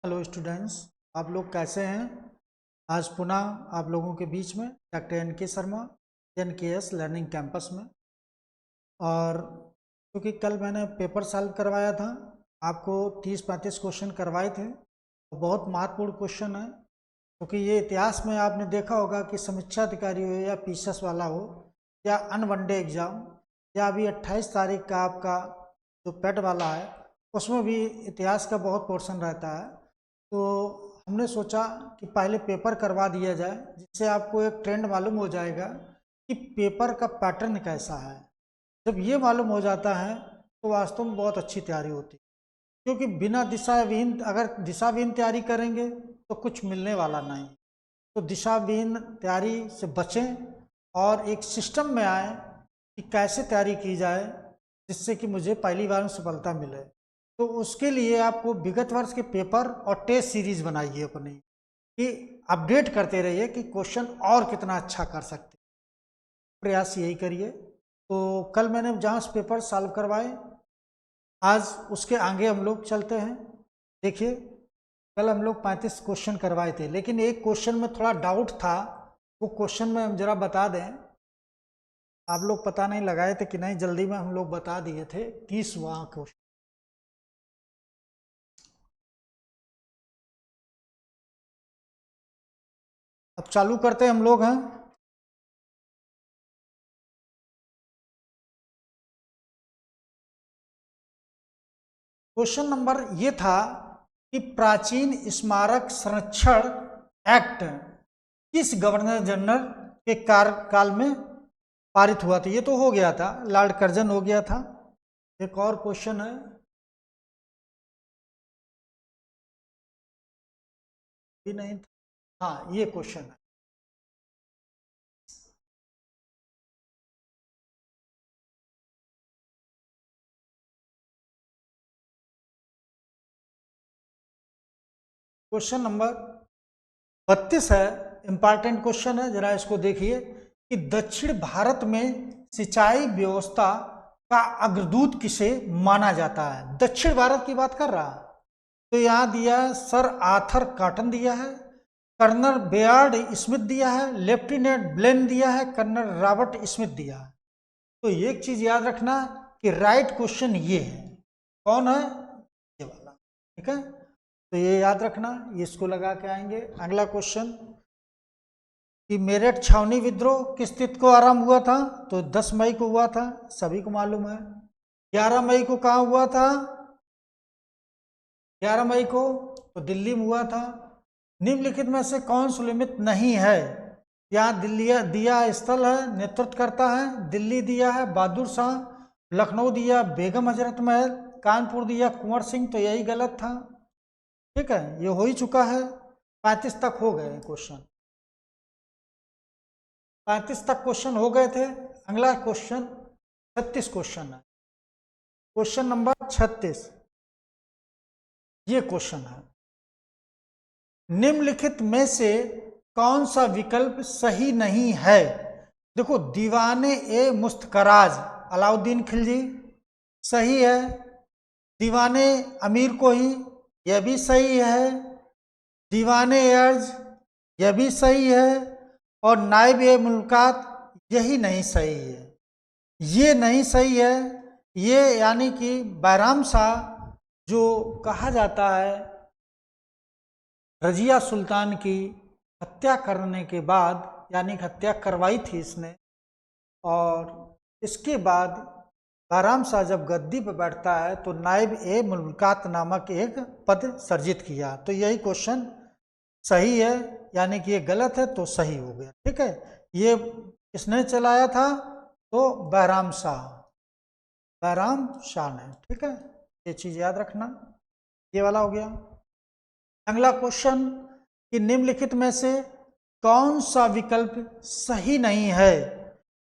Hello students, आप लोग कैसे हैं। आज पुनः आप लोगों के बीच में doctor NK. Sharma NKS learning campus में। और क्योंकि कल मैंने पेपर सॉल्व करवाया था, आपको 30-35 क्वेश्चन करवाए थे। बहुत महत्वपूर्ण क्वेश्चन है, क्योंकि ये इतिहास में आपने देखा होगा कि समीक्षा अधिकारी हो या पीसीएस वाला हो या अन वनडे एग्ज़ाम, या अभी 28 तारीख का आपका जो पेट वाला है उसमें भी इतिहास का बहुत पोर्शन रहता है। तो हमने सोचा कि पहले पेपर करवा दिया जाए, जिससे आपको एक ट्रेंड मालूम हो जाएगा कि पेपर का पैटर्न कैसा है। जब ये मालूम हो जाता है तो वास्तव में बहुत अच्छी तैयारी होती है, क्योंकि बिना दिशाविहीन, अगर दिशाविहीन तैयारी करेंगे तो कुछ मिलने वाला नहीं। तो दिशाविहीन तैयारी से बचें और एक सिस्टम में आए कि कैसे तैयारी की जाए जिससे कि मुझे पहली बार में सफलता मिले। तो उसके लिए आपको विगत वर्ष के पेपर और टेस्ट सीरीज बनाइए अपनी, कि अपडेट करते रहिए कि क्वेश्चन और कितना अच्छा कर सकते, प्रयास यही करिए। तो कल मैंने जहाँ से पेपर सॉल्व करवाए, आज उसके आगे हम लोग चलते हैं। देखिए, कल हम लोग 35 क्वेश्चन करवाए थे, लेकिन एक क्वेश्चन में थोड़ा डाउट था। वो क्वेश्चन में हम जरा बता दें, आप लोग पता नहीं लगाए थे कि नहीं, जल्दी में हम लोग बता दिए थे। 30वां क्वेश्चन। अब चालू करते हैं हम लोग हैं। क्वेश्चन नंबर ये था कि प्राचीन स्मारक संरक्षण एक्ट किस गवर्नर जनरल के कार्यकाल में पारित हुआ था। ये तो हो गया था, लॉर्ड कर्जन हो गया था। एक और क्वेश्चन है, भी नहीं था। हाँ, ये क्वेश्चन है। क्वेश्चन नंबर 32 है, इंपॉर्टेंट क्वेश्चन है, जरा इसको देखिए कि दक्षिण भारत में सिंचाई व्यवस्था का अग्रदूत किसे माना जाता है। दक्षिण भारत की बात कर रहा है, तो यहाँ दिया है सर आर्थर कॉटन दिया है, कर्नल बेयार्ड स्मिथ दिया है, लेफ्टिनेंट ब्लेन दिया है, कर्नल रॉबर्ट स्मिथ दिया है। तो एक चीज याद रखना कि राइट क्वेश्चन ये है। कौन है? ये वाला। ठीक है, तो ये याद रखना, ये इसको लगा के आएंगे। अगला क्वेश्चन कि मेरठ छावनी विद्रोह किस तिथि को आरंभ हुआ था, तो 10 मई को हुआ था, सभी को मालूम है। 11 मई को कहाँ हुआ था? 11 मई को तो दिल्ली में हुआ था। निम्नलिखित में से कौन सुलिमित नहीं है? यहाँ दिल्ली दिया स्थल है, नेतृत्व करता है। दिल्ली दिया है बहादुर शाह, लखनऊ दिया बेगम हजरत महल, कानपुर दिया कुंवर सिंह, तो यही गलत था। ठीक है, ये हो ही चुका है। 35 तक हो गए क्वेश्चन, 35 तक क्वेश्चन हो गए थे। अगला क्वेश्चन 36 क्वेश्चन है। क्वेश्चन नंबर 36 ये क्वेश्चन है, निम्नलिखित में से कौन सा विकल्प सही नहीं है। देखो, दीवाने ए मुस्तकराज अलाउद्दीन खिलजी सही है, दीवाने अमीर कोही यह भी सही है, दीवाने अर्ज यह भी सही है, और नायब ए मुल्कात यही नहीं सही है। ये नहीं सही है। ये यानी कि बैराम शाह जो कहा जाता है, रजिया सुल्तान की हत्या करने के बाद, यानी हत्या करवाई थी इसने, और इसके बाद बैराम शाह जब गद्दी पर बैठता है तो नायब ए मुल्कात नामक एक पद सर्जित किया। तो यही क्वेश्चन सही है, यानी कि ये गलत है तो सही हो गया। ठीक है, ये किसने चलाया था? तो बैराम शाह, बैराम शाह ने। ठीक है, ये चीज याद रखना। ये वाला हो गया। अगला क्वेश्चन कि निम्नलिखित में से कौन सा विकल्प सही नहीं है।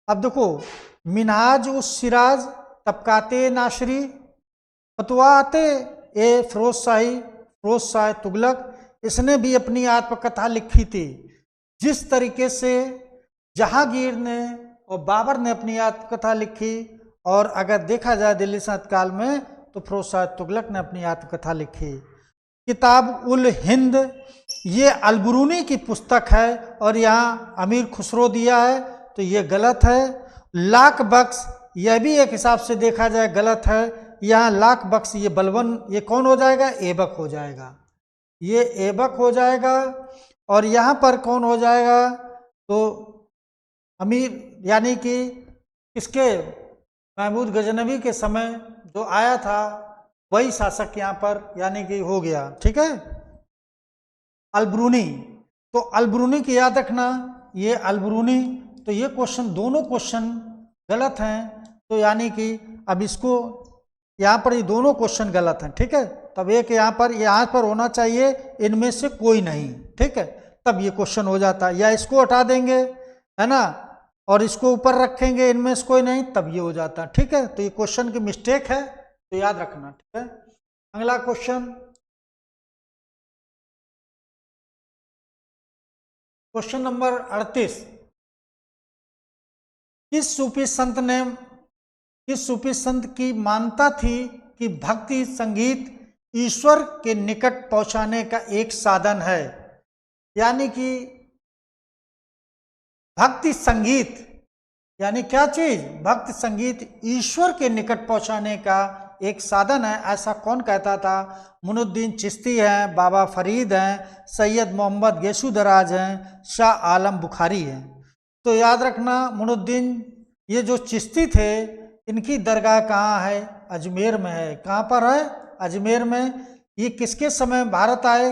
अब देखो, मिनहाज उस सिराज, तबकाते नाशरी, फतवाते ए फिरोज शाह तुगलक, इसने भी अपनी आत्मकथा लिखी थी। जिस तरीके से जहांगीर ने और बाबर ने अपनी आत्मकथा लिखी, और अगर देखा जाए दिल्ली सल्तनत काल में तो फिरोज शाह तुगलक ने अपनी आत्मकथा लिखी। किताब उल हिंद, ये अलबरूनी की पुस्तक है और यहाँ अमीर खुसरो दिया है, तो ये गलत है। लाख बख्श, यह भी एक हिसाब से देखा जाए गलत है। यहाँ लाख बख्श ये बलवन, ये कौन हो जाएगा? ऐबक हो जाएगा, ये ऐबक हो जाएगा। और यहाँ पर कौन हो जाएगा? तो अमीर यानी कि किसके? महमूद गजनवी के समय जो आया था वही शासक यहाँ पर यानी कि हो गया। ठीक है, अलबरूनी। तो अलबरूनी की याद रखना, ये अलबरूनी, तो ये क्वेश्चन, दोनों क्वेश्चन गलत हैं। तो यानी कि अब इसको यहाँ पर ये दोनों क्वेश्चन गलत हैं। ठीक है, तब एक यहाँ पर होना चाहिए इनमें से कोई नहीं। ठीक है, तब ये क्वेश्चन हो जाता है, या इसको हटा देंगे है ना, और इसको ऊपर रखेंगे, इनमें से कोई नहीं, तब ये हो जाता है। ठीक है, तो ये क्वेश्चन की मिस्टेक है, तो याद रखना। ठीक है, अगला क्वेश्चन, क्वेश्चन नंबर 38। किस सूफी संत की मान्यता थी कि भक्ति संगीत ईश्वर के निकट पहुंचाने का एक साधन है? यानी कि भक्ति संगीत यानी क्या चीज? भक्ति संगीत ईश्वर के निकट पहुंचाने का एक साधन है, ऐसा कौन कहता था? मुनुद्दीन चिश्ती हैं, बाबा फरीद हैं, सैयद मोहम्मद गेसुदराज हैं, शाह आलम बुखारी हैं। तो याद रखना, मुनुद्दीन, ये जो चिश्ती थे, इनकी दरगाह कहाँ है? अजमेर में है। कहाँ पर है? अजमेर में। ये किसके समय भारत आए?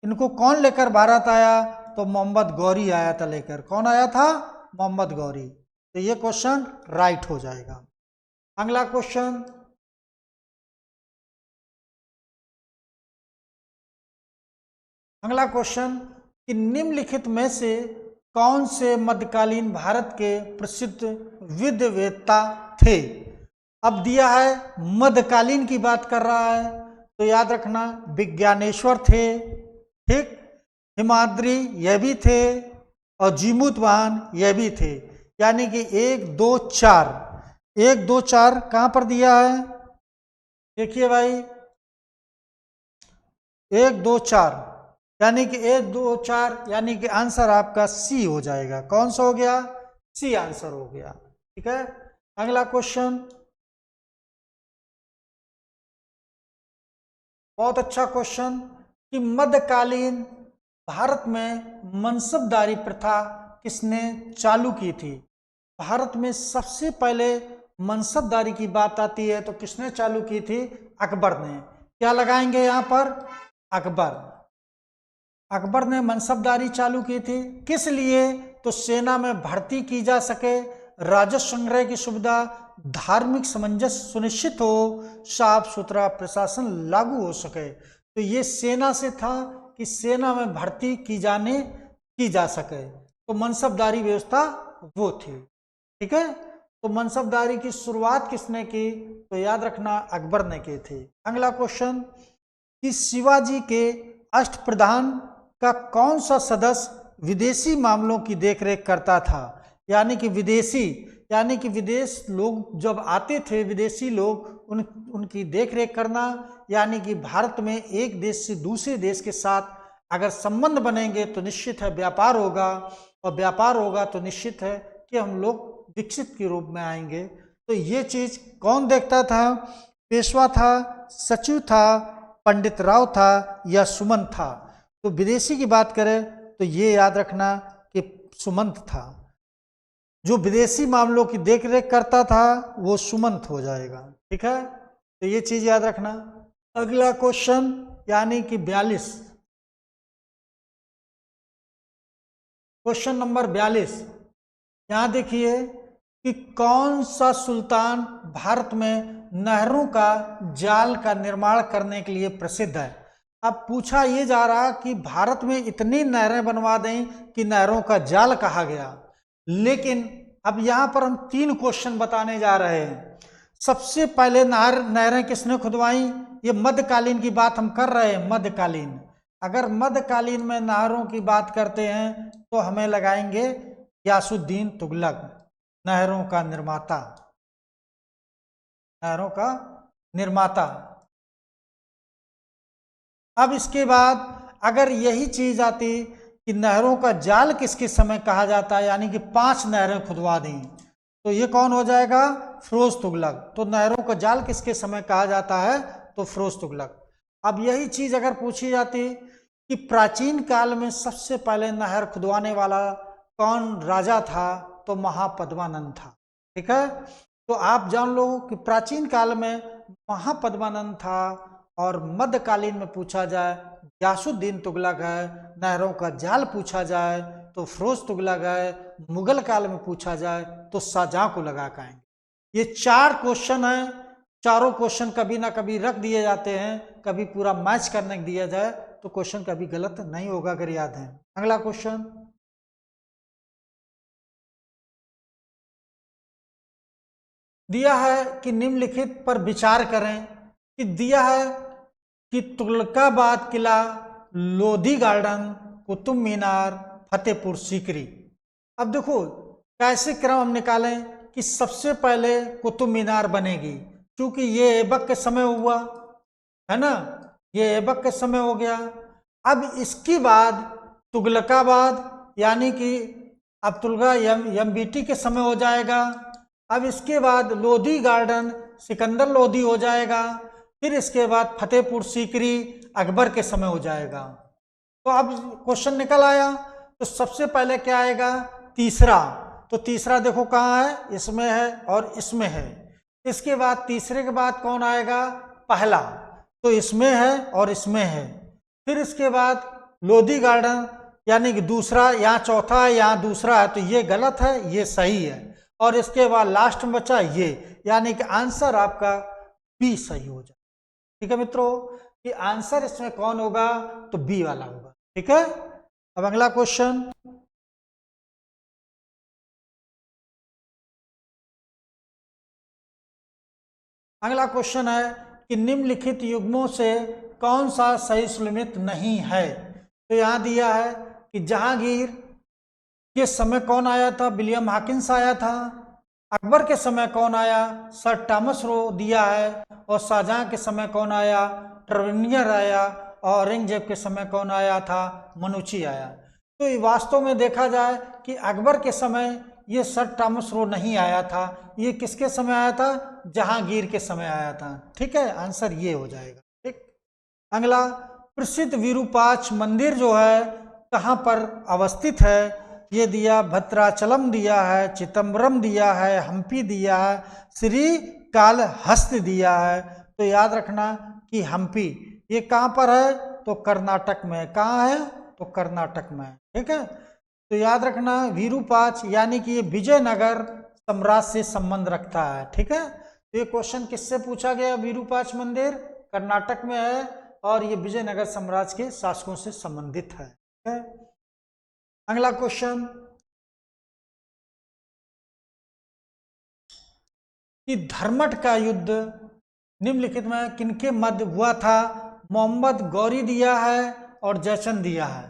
इनको कौन लेकर भारत आया? तो मोहम्मद गौरी आया था लेकर। कौन आया था? मोहम्मद गौरी। तो ये क्वेश्चन राइट हो जाएगा। अगला क्वेश्चन, कि निम्नलिखित में से कौन से मध्यकालीन भारत के प्रसिद्ध विद्ववेत्ता थे? अब दिया है मध्यकालीन की बात कर रहा है, तो याद रखना विज्ञानेश्वर थे, ठीक, हिमाद्री यह भी थे, और जीमूतवाहन यह भी थे। यानी कि 1 2 4, 1 2 4 कहां पर दिया है? देखिए भाई, 1 2 4 यानी कि 1 2 4 यानी कि आंसर आपका सी हो जाएगा। कौन सा हो गया? सी आंसर हो गया। ठीक है, अगला क्वेश्चन, बहुत अच्छा क्वेश्चन, कि मध्यकालीन भारत में मनसबदारी प्रथा किसने चालू की थी? भारत में सबसे पहले मनसबदारी की बात आती है तो किसने चालू की थी? अकबर ने। क्या लगाएंगे यहाँ पर? अकबर। अकबर ने मनसबदारी चालू की थी, किस लिए? तो सेना में भर्ती की जा सके, राजस्व संग्रह की सुविधा, धार्मिक सामंजस्य सुनिश्चित हो, साफ सुथरा प्रशासन लागू हो सके। तो ये सेना से था कि सेना में भर्ती की जा सके, तो मनसबदारी व्यवस्था वो थी। ठीक है, तो मनसबदारी की शुरुआत किसने की? तो याद रखना अकबर ने की थी। अगला क्वेश्चन, कि शिवाजी के अष्टप्रधान का कौन सा सदस्य विदेशी मामलों की देखरेख करता था? यानी कि विदेश लोग जब आते थे, विदेशी लोग, उनकी देखरेख करना, यानी कि भारत में एक देश से दूसरे देश के साथ अगर संबंध बनेंगे तो निश्चित है व्यापार होगा, और व्यापार होगा तो निश्चित है कि हम लोग विकसित के रूप में आएंगे। तो ये चीज कौन देखता था? पेशवा था, सचिव था, पंडित राव था, या सुमंत था? तो विदेशी की बात करें तो ये याद रखना कि सुमंत था। जो विदेशी मामलों की देखरेख करता था वो सुमंत हो जाएगा। ठीक है, तो ये चीज याद रखना। अगला क्वेश्चन यानी कि 42, क्वेश्चन नंबर 42, यहां देखिए कि कौन सा सुल्तान भारत में नहरों का जाल का निर्माण करने के लिए प्रसिद्ध है? अब पूछा ये जा रहा कि भारत में इतनी नहरें बनवा दें कि नहरों का जाल कहा गया, लेकिन अब यहां पर हम 3 क्वेश्चन बताने जा रहे हैं। सबसे पहले नहरें किसने खुदवाई? ये मध्यकालीन की बात हम कर रहे हैं, मध्यकालीन। अगर मध्यकालीन में नहरों की बात करते हैं तो हमें लगाएंगे यासुद्दीन तुगलक, नहरों का निर्माता, नहरों का निर्माता। अब इसके बाद अगर यही चीज आती कि नहरों का जाल किसके समय कहा जाता है, यानी कि 5 नहरें खुदवा दी, तो ये कौन हो जाएगा, फिरोज तुगलक। तो नहरों का जाल किसके समय कहा जाता है, तो फिरोज तुगलक। अब यही चीज अगर पूछी जाती कि प्राचीन काल में सबसे पहले नहर खुदवाने वाला कौन राजा था, तो महापद्मानंद था। ठीक है, तो आप जान लो कि प्राचीन काल में महापद्मानंद था, और मध्यकालीन में पूछा जाए गयासुद्दीन तुगलक है, नहरों का जाल पूछा जाए तो फिरोज तुगलक है, मुगल काल में पूछा जाए तो शाहजहां को लगा के आएंगे। ये 4 क्वेश्चन है, चारों क्वेश्चन कभी ना कभी रख दिए जाते हैं, कभी पूरा मैच करने दिया जाए तो क्वेश्चन कभी गलत नहीं होगा, अगर याद है। अगला क्वेश्चन दिया है कि निम्नलिखित पर विचार करें, कि दिया है कि तुगलकाबाद किला, लोधी गार्डन, कुतुब मीनार, फतेहपुर सीकरी। अब देखो कैसे क्रम हम निकालें कि सबसे पहले कुतुब मीनार बनेगी, क्योंकि ये ऐबक के समय हुआ है ना, ये ऐबक के समय हो गया। अब इसके बाद तुगलकाबाद, यानी कि अब तुगलका एमबीटी के समय हो जाएगा। अब इसके बाद लोधी गार्डन सिकंदर लोधी हो जाएगा। फिर इसके बाद फतेहपुर सीकरी अकबर के समय हो जाएगा। तो अब क्वेश्चन निकल आया, तो सबसे पहले क्या आएगा, तीसरा। तो तीसरा देखो कहाँ है, इसमें है और इसमें है। इसके बाद तीसरे के बाद कौन आएगा, पहला, तो इसमें है और इसमें है। फिर इसके बाद लोधी गार्डन, यानी कि दूसरा, यहाँ चौथा है यहाँ दूसरा है, तो ये गलत है ये सही है। और इसके बाद लास्ट में बचा ये, यानी कि आंसर आपका बी सही हो जाए। ठीक है मित्रों, कि आंसर इसमें कौन होगा, तो बी वाला होगा। ठीक है, अब अगला क्वेश्चन, अगला क्वेश्चन है कि निम्नलिखित युग्मों से कौन सा सही सुलमित नहीं है। तो यहां दिया है कि जहांगीर के समय कौन आया था, विलियम हॉकिंस आया था। अकबर के समय कौन आया, सर थॉमस रो दिया है। और शाहजहां के समय कौन आया, ट्रेवेनियर आया। और औरंगजेब के समय कौन आया था, मनुची आया। तो वास्तव में देखा जाए कि अकबर के समय ये सर थॉमस रो नहीं आया था, ये किसके समय आया था, जहांगीर के समय आया था। ठीक है, आंसर ये हो जाएगा। ठीक, अगला, प्रसिद्ध विरूपाक्ष मंदिर जो है कहाँ पर अवस्थित है, ये दिया, भद्राचलम दिया है, चिदम्बरम दिया है, हम्पी दिया है, श्री कालहस्त दिया है। तो याद रखना कि हम्पी ये कहाँ पर है, तो कर्नाटक में। कहाँ है, तो कर्नाटक में। ठीक है, तो याद रखना विरूपाक्ष यानी कि ये विजयनगर साम्राज्य से संबंध रखता है। ठीक है, तो ये क्वेश्चन किससे पूछा गया, विरूपाक्ष मंदिर कर्नाटक में है और ये विजयनगर साम्राज्य के शासकों से संबंधित है। ठीक है, अगला क्वेश्चन, कि धर्मट का युद्ध निम्नलिखित में किनके मध्य हुआ था। मोहम्मद गौरी दिया है और जयचंद दिया है।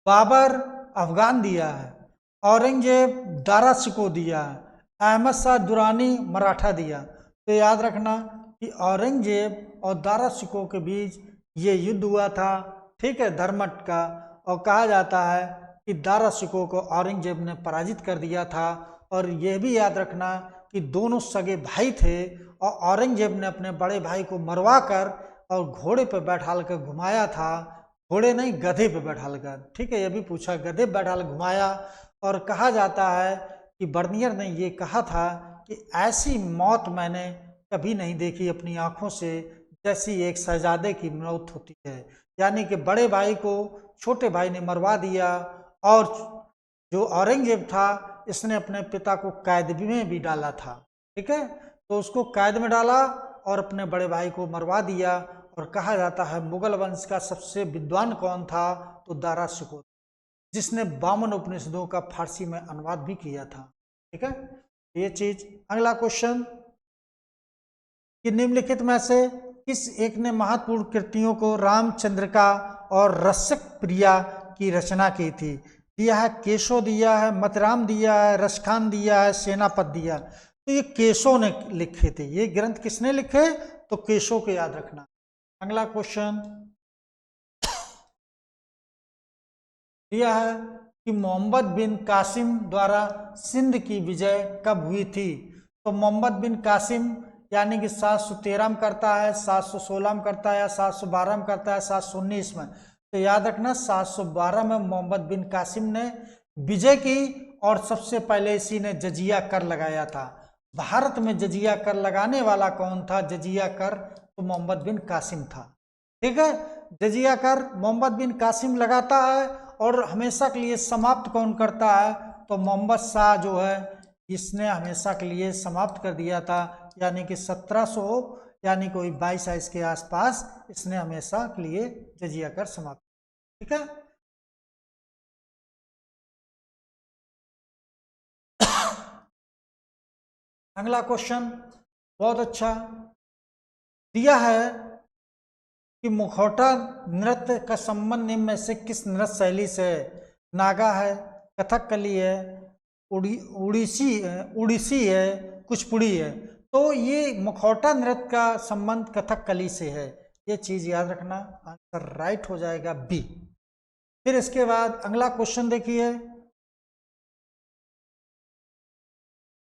बाबर अफगान दिया है। औरंगजेब दारा शिकोह दिया है। अहमद शाह दुरानी मराठा दिया। तो याद रखना कि औरंगजेब और दारा शिकोह के बीच ये युद्ध हुआ था। ठीक है, धर्मट का। और कहा जाता है कि दारा शिकोह को औरंगजेब ने पराजित कर दिया था। और यह भी याद रखना कि दोनों सगे भाई थे और औरंगजेब ने अपने बड़े भाई को मरवा कर और घोड़े पर बैठाल कर घुमाया था। घोड़े नहीं, गधे पे बैठाल कर। ठीक है, ये भी पूछा, गधे पे बैठाल घुमाया। और कहा जाता है कि बर्नियर ने ये कहा था कि ऐसी मौत मैंने कभी नहीं देखी अपनी आंखों से, जैसी एक शहजादे की मौत होती है। यानी कि बड़े भाई को छोटे भाई ने मरवा दिया। और जो औरंगजेब था इसने अपने पिता को कैद में भी डाला था। ठीक है, तो उसको कैद में डाला और अपने बड़े भाई को मरवा दिया। और कहा जाता है मुगल वंश का सबसे विद्वान कौन था, तो दारा शिकोह, जिसने 52 उपनिषदों का फारसी में अनुवाद भी किया था। ठीक है, ये चीज। अगला क्वेश्चन, कि निम्नलिखित में से किस एक ने महत्वपूर्ण कृतियों को रामचंद्रिका और रसिक प्रिया की रचना की थी। दिया है केशो दिया है, मतराम दिया है, रसखान दिया है, सेनापत दिया। तो ये केशो ने लिखे थे। ये ग्रंथ किसने लिखे, तो केशो के याद रखना। अगला क्वेश्चन, दिया है कि मोहम्मद बिन कासिम द्वारा सिंध की विजय कब हुई थी। तो मोहम्मद बिन कासिम यानी कि 713 में करता है, 716 में करता है, या 712 में करता है, 719 में। तो याद रखना 712 में मोहम्मद बिन कासिम ने विजय की, और सबसे पहले इसी ने जजिया कर लगाया था। भारत में जजिया कर लगाने वाला कौन था? जजिया कर तो मोहम्मद बिन कासिम था। ठीक है, जजिया कर मोहम्मद बिन कासिम लगाता है, और हमेशा के लिए समाप्त कौन करता है? तो मोहम्मद शाह जो है, इसने हमेशा के लिए समाप्त कर दिया था, यानी कि 1700 यानी कोई 22 के आसपास इसने हमेशा के लिए जजिया कर समाप्त। ठीक है, अगला क्वेश्चन बहुत अच्छा दिया है कि मुखौटा नृत्य का संबंध निम्न में से किस नृत्य शैली से है? नागा है, कथकली है, उड़ीसी है, कुचिपुड़ी है। तो ये मुखौटा नृत्य का संबंध कथकली से है, ये चीज याद रखना। आंसर राइट हो जाएगा बी। फिर इसके बाद अगला क्वेश्चन देखिए,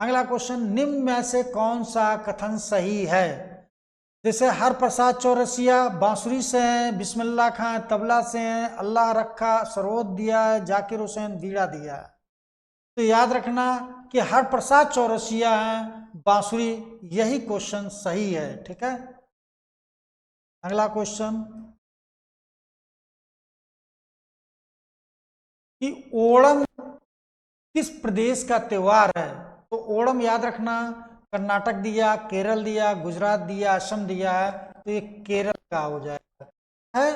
अगला क्वेश्चन निम्न में से कौन सा कथन सही है? जैसे हर प्रसाद चौरसिया बांसुरी से हैं, बिस्मिल्लाह खां तबला से हैं, अल्लाह रखा सरोद दिया है, जाकिर हुसैन बीड़ा दिया है। तो याद रखना कि हर प्रसाद चौरसिया हैं बांसुरी, यही क्वेश्चन सही है। ठीक है, अगला क्वेश्चन कि ओणम किस प्रदेश का त्योहार है? तो ओणम याद रखना कर्नाटक दिया, केरल दिया, गुजरात दिया, असम दिया है। तो ये केरल का हो जाएगा, है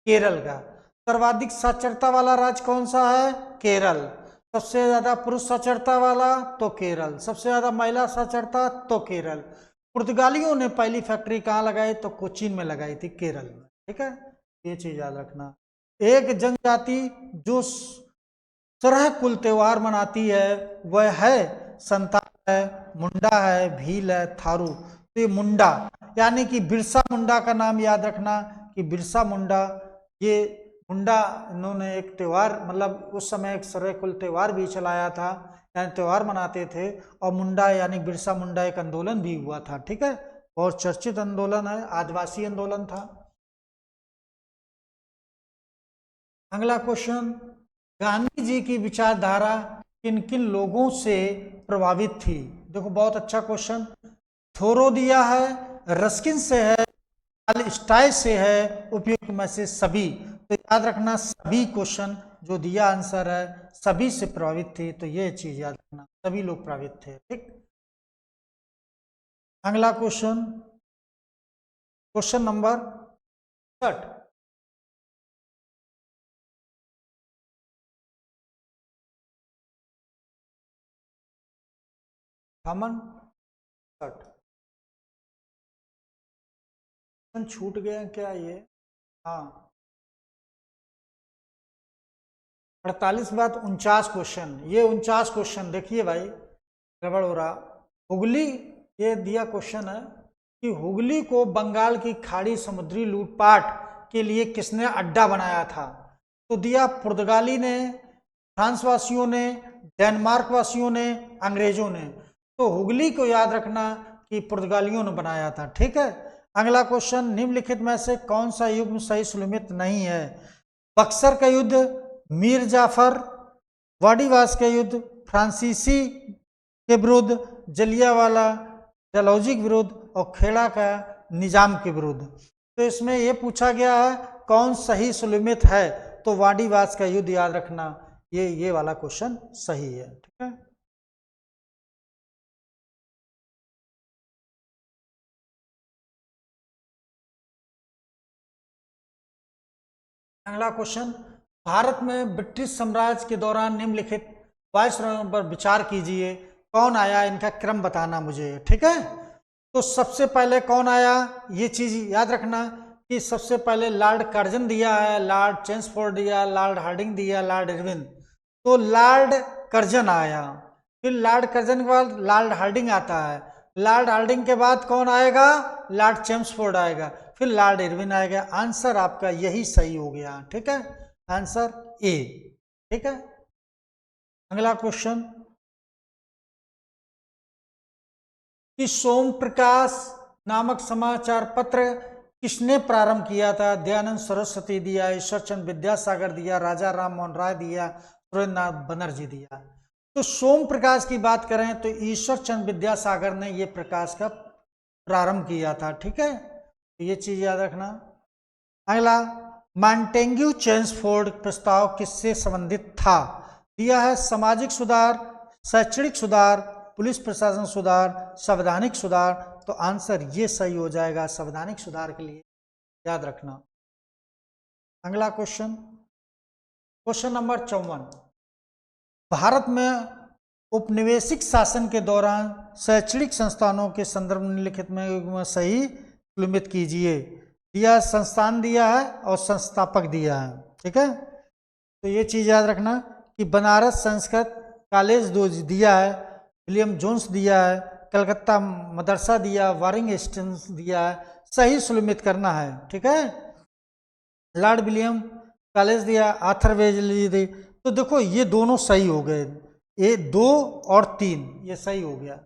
केरल का। सर्वाधिक साक्षरता वाला राज्य कौन सा है? केरल। सबसे ज्यादा पुरुष साक्षरता वाला तो केरल, सबसे ज्यादा महिला साक्षरता तो केरल। पुर्तगालियों ने पहली फैक्ट्री कहाँ लगाई? तो कोचीन में लगाई थी, केरल में। ठीक है, ये चीज याद रखना। एक जनजाति जो 13 कुल त्योहार मनाती है वह है संताल है, मुंडा है, भील है, थारू। तो ये मुंडा यानी कि बिरसा मुंडा का नाम याद रखना कि बिरसा मुंडा, ये मुंडा इन्होंने एक त्योहार, मतलब उस समय एक 13 कुल त्योहार भी चलाया था, यानी त्योहार मनाते थे। और मुंडा यानी बिरसा मुंडा एक आंदोलन भी हुआ था। ठीक है, और चर्चित आंदोलन है, आदिवासी आंदोलन था। अगला क्वेश्चन, गांधी जी की विचारधारा किन किन लोगों से प्रभावित थी? देखो बहुत अच्छा क्वेश्चन। थोरो दिया है, रस्किन से है, स्टाइ से है, उपयुक्त में से सभी। तो याद रखना सभी क्वेश्चन जो दिया आंसर है सभी से प्रभावित थे, तो ये चीज याद रखना सभी लोग प्रभावित थे। ठीक, अगला क्वेश्चन, क्वेश्चन नंबर 60। हमन 60 छूट गया क्या ये? हाँ, 48 बात 49 क्वेश्चन, ये 49 क्वेश्चन देखिए भाई गड़बड़ हो रहा। हुगली, ये दिया क्वेश्चन है कि हुगली को बंगाल की खाड़ी समुद्री लूटपाट के लिए किसने अड्डा बनाया था? तो दिया पुर्तगाली ने, फ्रांस वासियों ने, डेनमार्क वासियों ने, अंग्रेजों ने। तो हुगली को याद रखना कि पुर्तगालियों ने बनाया था। ठीक है, अगला क्वेश्चन, निम्नलिखित में से कौन सा युग्म सही सुलमित नहीं है? बक्सर का युद्ध, मीर जाफर, वाडीवास का युद्ध, फ्रांसीसी के विरुद्ध, जलियावाला डलहौजी के विरुद्ध, और खेड़ा का निजाम के विरुद्ध। तो इसमें यह पूछा गया है कौन सही सुलमित है? तो वाडीवास का युद्ध याद रखना, ये वाला क्वेश्चन सही है। ठीक है, अगला क्वेश्चन, भारत में ब्रिटिश साम्राज्य के दौरान निम्नलिखित वायसरायों पर विचार कीजिए, कौन आया, इनका क्रम बताना मुझे। ठीक है, तो सबसे पहले कौन आया, ये चीज याद रखना कि सबसे पहले लॉर्ड कर्जन दिया है, लॉर्ड चेम्सफोर्ड दिया, लॉर्ड हार्डिंग दिया, लॉर्ड इरविन। तो लॉर्ड कर्जन आया, फिर लॉर्ड कर्जन के बाद लॉर्ड हार्डिंग आता है, लॉर्ड हार्डिंग के बाद कौन आएगा? लॉर्ड चेम्सफोर्ड आएगा, फिर लॉर्ड इरविन आएगा। आंसर आपका यही सही हो गया। ठीक है, आंसर ए। ठीक है। अगला क्वेश्चन कि सोम प्रकाश नामक समाचार पत्र किसने प्रारंभ किया था? दयानंद सरस्वती दिया, ईश्वर चंद्र विद्यासागर दिया, राजा राम मोहन राय दिया, सुरेंद्रनाथ बनर्जी दिया। तो सोम प्रकाश की बात करें तो ईश्वर चंद्र विद्यासागर ने ये प्रकाश का प्रारंभ किया था। ठीक है, तो ये चीज याद रखना। अगला, मॉन्टेग्यू चेम्सफोर्ड प्रस्ताव किससे संबंधित था? दिया है सामाजिक सुधार, शैक्षणिक सुधार, पुलिस प्रशासन सुधार, संवैधानिक सुधार। तो आंसर ये सही हो जाएगा संवैधानिक सुधार के लिए, याद रखना। अगला क्वेश्चन, क्वेश्चन नंबर 54, भारत में उपनिवेशिक शासन के दौरान शैक्षणिक संस्थानों के संदर्भ निम्नलिखित में सही निलंबित कीजिए। दिया संस्थान दिया है और संस्थापक दिया है। ठीक है, तो ये चीज याद रखना कि बनारस संस्कृत कॉलेज दिया है, विलियम जोन्स दिया है, कलकत्ता मदरसा दिया, वारिंग हेस्टिंग्स दिया है। सही सुलमित करना है। ठीक है, लॉर्ड विलियम कॉलेज दिया, आर्थर वेलेस्ली दी। तो देखो ये दोनों सही हो गए, ये 2 और 3 ये सही हो गया।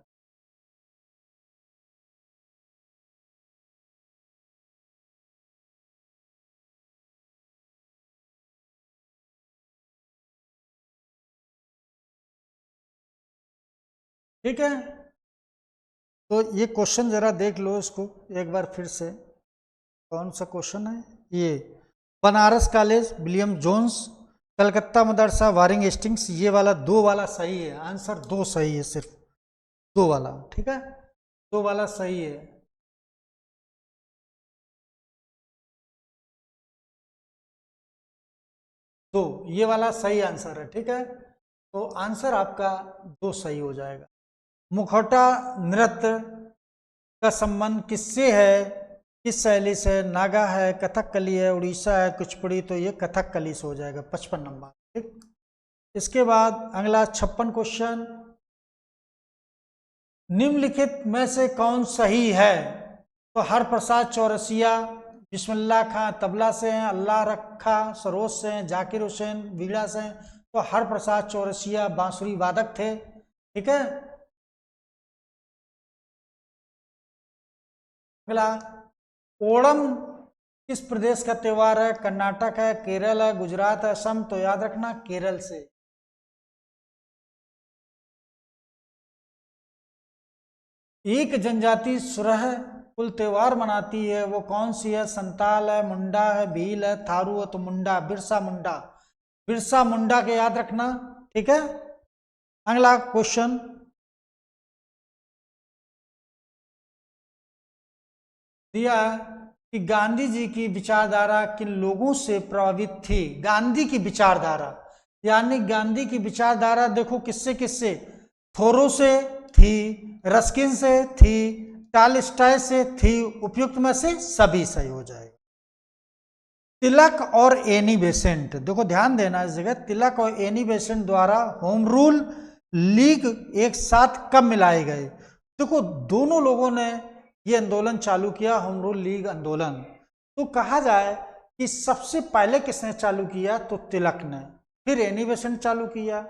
ठीक है, तो ये क्वेश्चन जरा देख लो इसको एक बार फिर से। कौन सा क्वेश्चन है ये? Banaras college, William Jones, Calcutta Madrasa, Warren Hastings. ये वाला 2 वाला सही है, आंसर 2 सही है, सिर्फ 2 वाला। ठीक है, 2 वाला सही है। तो ये वाला सही आंसर है। ठीक है, तो आंसर आपका 2 सही हो जाएगा। मुखौटा नृत्य का संबंध किससे है? किस शैली से? नागा है, कथकली है, उड़ीसा है, कुचिपुड़ी। तो ये कथकली से हो जाएगा, 55 नंबर। ठीक, इसके बाद अगला 56 क्वेश्चन, निम्नलिखित में से कौन सही है? तो हर प्रसाद चौरसिया, बिस्मिल्लाह खां तबला से हैं, अल्लाह रखा सरोज से हैं, जाकिर हुसैन बीड़ा से हैं। तो हर प्रसाद चौरसिया बांसुरी वादक थे। ठीक है, अगला, ओणम किस प्रदेश का त्योहार है? कर्नाटक है, केरल है, गुजरात है, असम। तो याद रखना केरल से। एक जनजाति सुरह कुल त्योहार मनाती है, वो कौन सी है? संताल है, मुंडा है, भील है, थारू है। तो मुंडा, बिरसा मुंडा, बिरसा मुंडा के याद रखना। ठीक है, अगला क्वेश्चन, दिया कि गांधी जी की विचारधारा किन लोगों से प्रभावित थी? गांधी की विचारधारा, यानी गांधी की विचारधारा देखो किससे किससे? थोरो से थी, रस्किन से थी, टॉलस्टॉय से थी। उपयुक्त में से सभी सही हो जाएगा। तिलक और एनी बेसेंट, देखो ध्यान देना इस जगह, तिलक और एनी बेसेंट द्वारा होम रूल लीग एक साथ कब मिलाए गए? देखो दोनों लोगों ने ये आंदोलन चालू किया, होम रूल लीग आंदोलन। तो कहा जाए कि सबसे पहले किसने चालू किया? तो तिलक ने, फिर एनी बेसेंट चालू किया।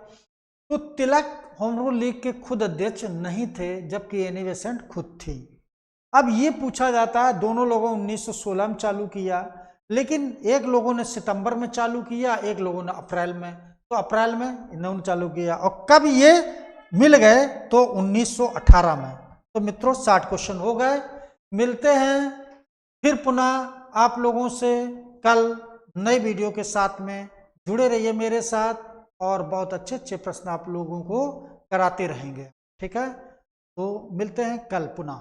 तो तिलक होम रूल लीग के खुद अध्यक्ष नहीं थे, जबकि एनी बेसेंट खुद थी। अब ये पूछा जाता है दोनों लोगों 1916 में चालू किया, लेकिन एक लोगों ने सितंबर में चालू किया, एक लोगों ने अप्रैल में। तो अप्रैल में इन्होंने चालू किया, और कब ये मिल गए? तो 1918 में। तो मित्रों 60 क्वेश्चन हो गए। मिलते हैं फिर पुनः आप लोगों से कल नए वीडियो के साथ में। जुड़े रहिए मेरे साथ, और बहुत अच्छे अच्छे प्रश्न आप लोगों को कराते रहेंगे। ठीक है, तो मिलते हैं कल पुनः।